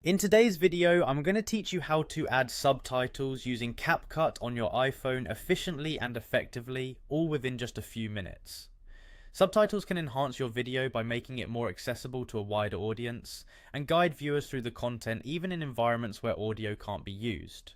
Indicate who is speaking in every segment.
Speaker 1: In today's video, I'm going to teach you how to add subtitles using Capcut on your iPhone efficiently and effectively, all within just a few minutes. Subtitles can enhance your video by making it more accessible to a wider audience, and guide viewers through the content even in environments where audio can't be used.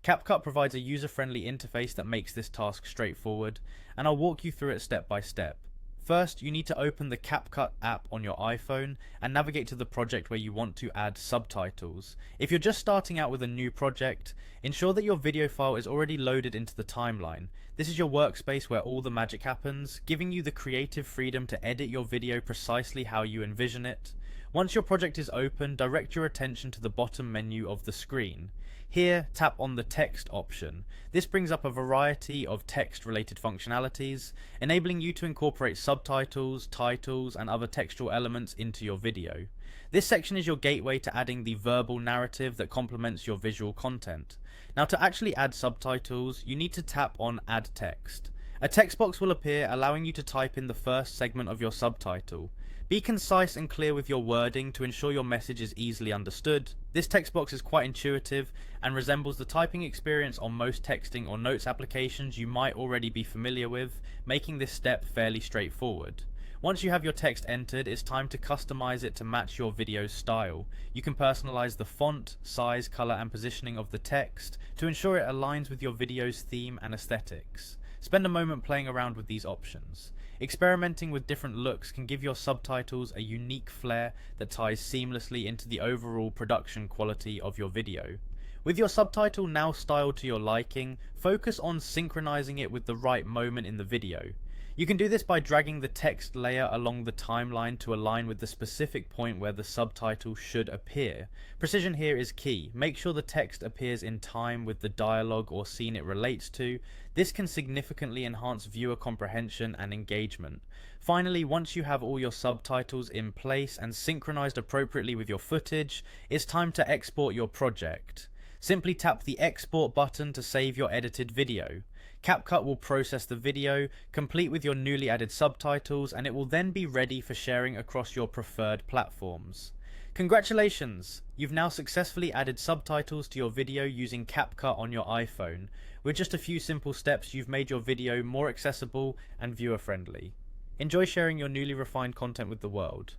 Speaker 1: Capcut provides a user-friendly interface that makes this task straightforward, and I'll walk you through it step by step. First, you need to open the Capcut app on your iPhone and navigate to the project where you want to add subtitles. If you're just starting out with a new project, ensure that your video file is already loaded into the timeline. This is your workspace where all the magic happens, giving you the creative freedom to edit your video precisely how you envision it. Once your project is open, direct your attention to the bottom menu of the screen. Here, tap on the text option. This brings up a variety of text-related functionalities, enabling you to incorporate subtitles, titles, and other textual elements into your video. This section is your gateway to adding the verbal narrative that complements your visual content. Now, to actually add subtitles, you need to tap on Add Text. A text box will appear, allowing you to type in the first segment of your subtitle. Be concise and clear with your wording to ensure your message is easily understood. This text box is quite intuitive and resembles the typing experience on most texting or notes applications you might already be familiar with, making this step fairly straightforward. Once you have your text entered, it's time to customize it to match your video's style. You can personalize the font, size, color, and positioning of the text to ensure it aligns with your video's theme and aesthetics. Spend a moment playing around with these options. Experimenting with different looks can give your subtitles a unique flair that ties seamlessly into the overall production quality of your video. With your subtitle now styled to your liking, focus on synchronizing it with the right moment in the video. You can do this by dragging the text layer along the timeline to align with the specific point where the subtitle should appear. Precision here is key. Make sure the text appears in time with the dialogue or scene it relates to. This can significantly enhance viewer comprehension and engagement. Finally, once you have all your subtitles in place and synchronized appropriately with your footage, it's time to export your project. Simply tap the export button to save your edited video. Capcut will process the video, complete with your newly added subtitles, and it will then be ready for sharing across your preferred platforms. Congratulations! You've now successfully added subtitles to your video using Capcut on your iPhone. With just a few simple steps, you've made your video more accessible and viewer-friendly. Enjoy sharing your newly refined content with the world.